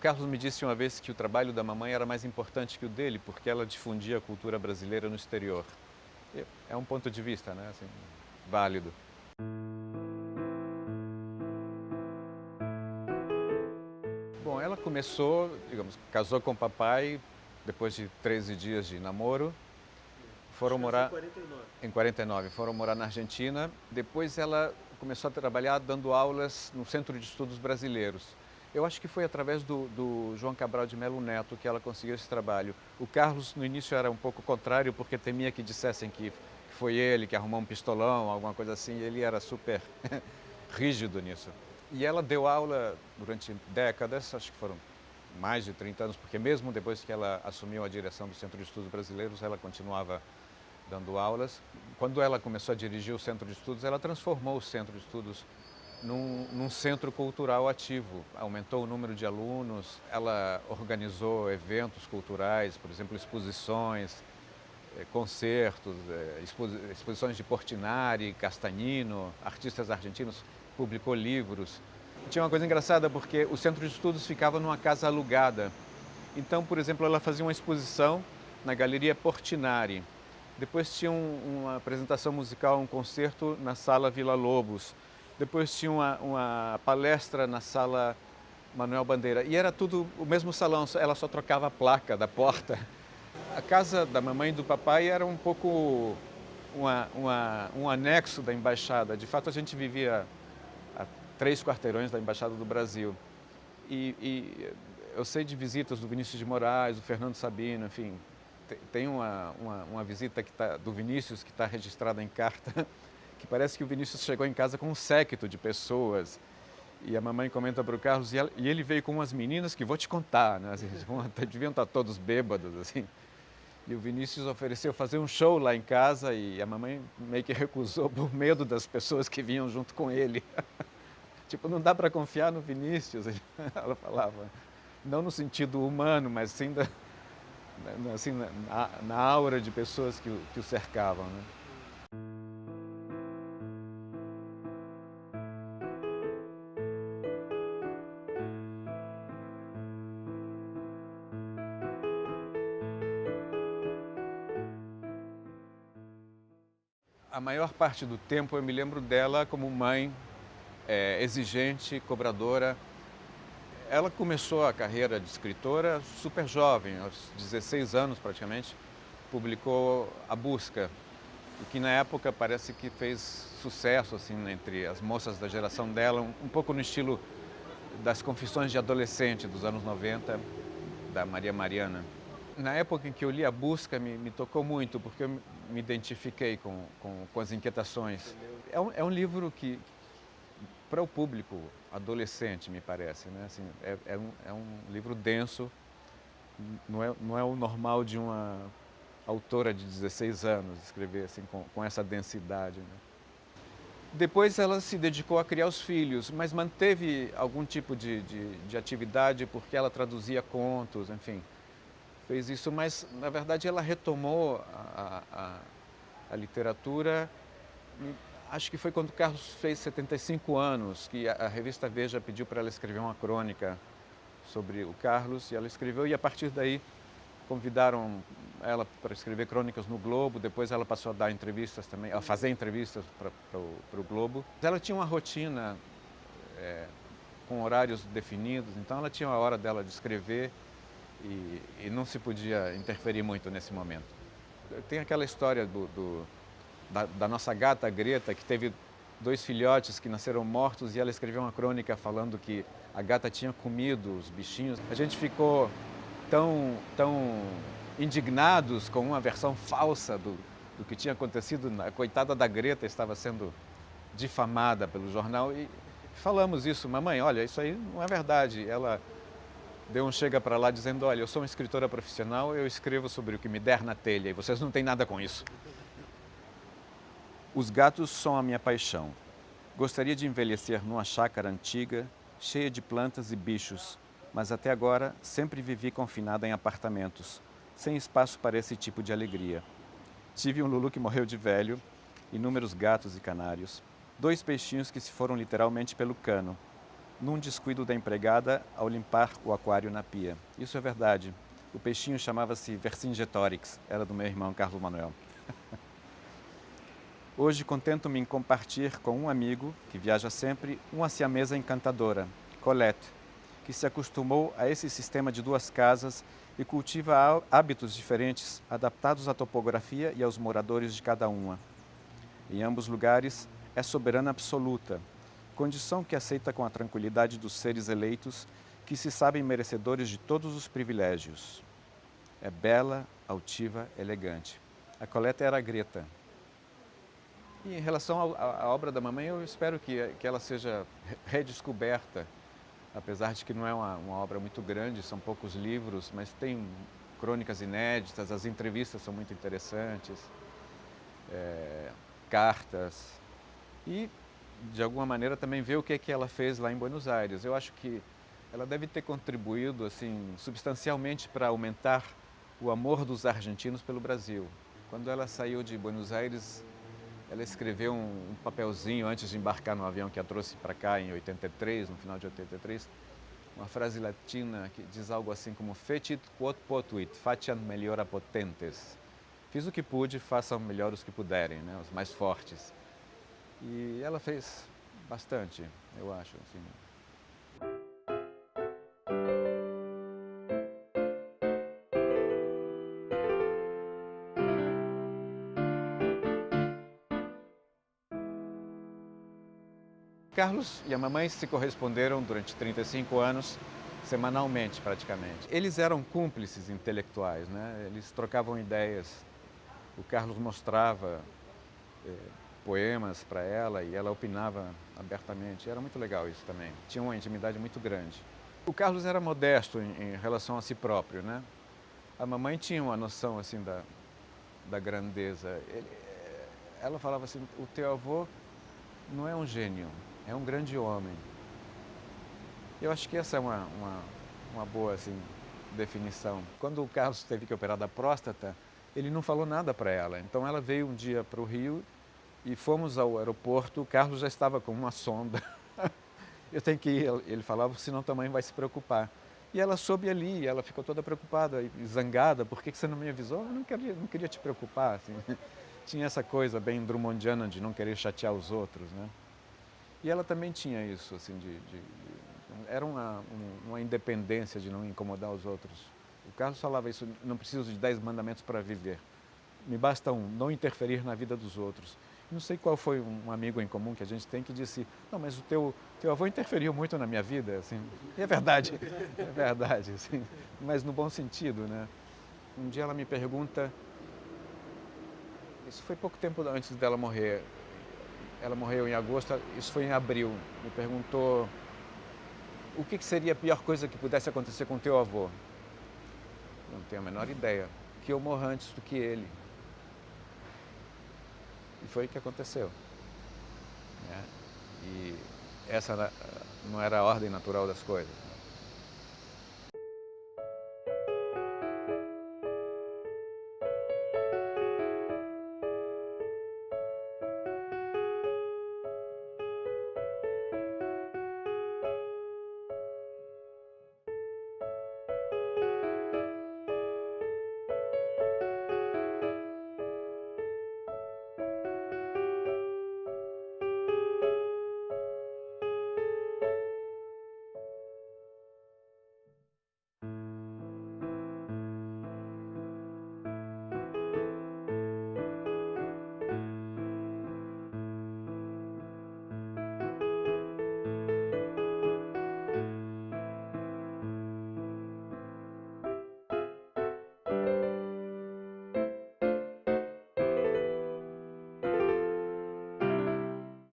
Carlos me disse uma vez que o trabalho da mamãe era mais importante que o dele, porque ela difundia a cultura brasileira no exterior. É um ponto de vista, né, assim, válido. Bom, ela começou, digamos, casou com o papai depois de 13 dias de namoro. Foram morar Em 49. em 49, foram morar na Argentina. Depois ela começou a trabalhar dando aulas no Centro de Estudos Brasileiros. Eu acho que foi através do João Cabral de Melo Neto que ela conseguiu esse trabalho. O Carlos no início era um pouco contrário porque temia que dissessem que foi ele que arrumou um pistolão, alguma coisa assim. Ele era super rígido nisso. E ela deu aula durante décadas, acho que foram mais de 30 anos, porque mesmo depois que ela assumiu a direção do Centro de Estudos Brasileiros, ela continuava dando aulas. Quando ela começou a dirigir o Centro de Estudos, ela transformou o Centro de Estudos num centro cultural ativo. Aumentou o número de alunos, ela organizou eventos culturais, por exemplo, exposições, concertos, exposições de Portinari, Castanino, artistas argentinos, publicou livros. Tinha uma coisa engraçada porque o Centro de Estudos ficava numa casa alugada. Então, por exemplo, ela fazia uma exposição na Galeria Portinari. Depois tinha uma apresentação musical, um concerto na Sala Vila Lobos. Depois tinha uma palestra na Sala Manuel Bandeira. E era tudo o mesmo salão, ela só trocava a placa da porta. A casa da mamãe e do papai era um pouco um anexo da embaixada. De fato, a gente vivia a 3 quarteirões da Embaixada do Brasil. E eu sei de visitas do Vinícius de Moraes, do Fernando Sabino, enfim. Tem uma visita do Vinícius que está registrada em carta, que parece que o Vinícius chegou em casa com um séquito de pessoas. E a mamãe comenta para o Carlos, e ele veio com umas meninas que vou te contar, né? Assim, deviam estar todos bêbados, assim. E o Vinícius ofereceu fazer um show lá em casa e a mamãe meio que recusou por medo das pessoas que vinham junto com ele. Tipo, não dá para confiar no Vinícius, ela falava. Não no sentido humano, mas sim assim, na aura de pessoas que o cercavam, né? A maior parte do tempo eu me lembro dela como mãe, exigente, cobradora. Ela começou a carreira de escritora super jovem, aos 16 anos praticamente, publicou A Busca, o que na época parece que fez sucesso assim entre as moças da geração dela, um pouco no estilo das Confissões de Adolescente dos anos 90, da Maria Mariana. Na época em que eu li A Busca, me tocou muito, porque eu me identifiquei com as inquietações. É um livro que, para o público adolescente, me parece, né? Assim, é um livro denso, não é o normal de uma autora de 16 anos escrever assim, com essa densidade, né? Depois ela se dedicou a criar os filhos, mas manteve algum tipo de atividade porque ela traduzia contos, enfim. Fez isso, mas na verdade ela retomou a literatura, acho que foi quando o Carlos fez 75 anos, que a revista Veja pediu para ela escrever uma crônica sobre o Carlos, e ela escreveu, e a partir daí convidaram ela para escrever crônicas no Globo, depois ela passou a dar entrevistas também, a fazer entrevistas para o Globo. Ela tinha uma rotina com horários definidos, então ela tinha a hora dela de escrever e não se podia interferir muito nesse momento. Tem aquela história da nossa gata Greta, que teve 2 filhotes que nasceram mortos e ela escreveu uma crônica falando que a gata tinha comido os bichinhos. A gente ficou tão indignados com uma versão falsa do que tinha acontecido. A coitada da Greta estava sendo difamada pelo jornal e falamos isso. Mamãe, olha, isso aí não é verdade. Ela deu um chega para lá dizendo, olha, eu sou uma escritora profissional, eu escrevo sobre o que me der na telha e vocês não têm nada com isso. Os gatos são a minha paixão. Gostaria de envelhecer numa chácara antiga, cheia de plantas e bichos, mas até agora sempre vivi confinada em apartamentos, sem espaço para esse tipo de alegria. Tive um Lulu que morreu de velho, inúmeros gatos e canários, 2 peixinhos que se foram literalmente pelo cano, num descuido da empregada ao limpar o aquário na pia. Isso é verdade. O peixinho chamava-se Vercingetorix, era do meu irmão Carlos Manuel. Hoje contento-me em compartilhar com um amigo, que viaja sempre, uma siamesa encantadora, Colette, que se acostumou a esse sistema de 2 casas e cultiva hábitos diferentes, adaptados à topografia e aos moradores de cada uma. Em ambos lugares, é soberana absoluta, condição que aceita com a tranquilidade dos seres eleitos que se sabem merecedores de todos os privilégios. É bela, altiva, elegante. A Colette era a Greta. E em relação à obra da mamãe, eu espero que ela seja redescoberta, apesar de que não é uma obra muito grande, são poucos livros, mas tem crônicas inéditas, as entrevistas são muito interessantes, cartas, e de alguma maneira também ver o que ela fez lá em Buenos Aires. Eu acho que ela deve ter contribuído assim, substancialmente para aumentar o amor dos argentinos pelo Brasil. Quando ela saiu de Buenos Aires, ela escreveu um papelzinho antes de embarcar no avião que a trouxe para cá em 83, no final de 83, uma frase latina que diz algo assim como "Fecit quod potuit, faciam meliora potentes". Fiz o que pude, façam melhor os que puderem, né? Os mais fortes. E ela fez bastante, eu acho. Assim. Carlos e a mamãe se corresponderam durante 35 anos, semanalmente praticamente. Eles eram cúmplices intelectuais, né? Eles trocavam ideias. O Carlos mostrava poemas para ela e ela opinava abertamente. Era muito legal isso também. Tinha uma intimidade muito grande. O Carlos era modesto em relação a si próprio, né? A mamãe tinha uma noção assim da grandeza. Ela falava assim: o teu avô não é um gênio, é um grande homem. Eu acho que essa é uma boa assim, definição. Quando o Carlos teve que operar da próstata, ele não falou nada para ela. Então ela veio um dia para o Rio e fomos ao aeroporto. O Carlos já estava com uma sonda. Eu tenho que ir, ele falava, senão tua mãe vai se preocupar. E ela soube ali, ela ficou toda preocupada e zangada. Por que você não me avisou? Eu não queria te preocupar. Assim. Tinha essa coisa bem drummondiana de não querer chatear os outros, né? E ela também tinha isso, assim, era uma independência de não incomodar os outros. O Carlos falava isso: não preciso de 10 mandamentos para viver. Me basta não interferir na vida dos outros. Não sei qual foi um amigo em comum que a gente tem que disse: não, mas o teu avô interferiu muito na minha vida. Assim. E é verdade, assim, mas no bom sentido, né? Um dia ela me pergunta, isso foi pouco tempo antes dela morrer, ela morreu em agosto, isso foi em abril, me perguntou o que seria a pior coisa que pudesse acontecer com teu avô. Eu não tenho a menor ideia, que eu morra antes do que ele. E foi o que aconteceu. Né? E essa não era a ordem natural das coisas.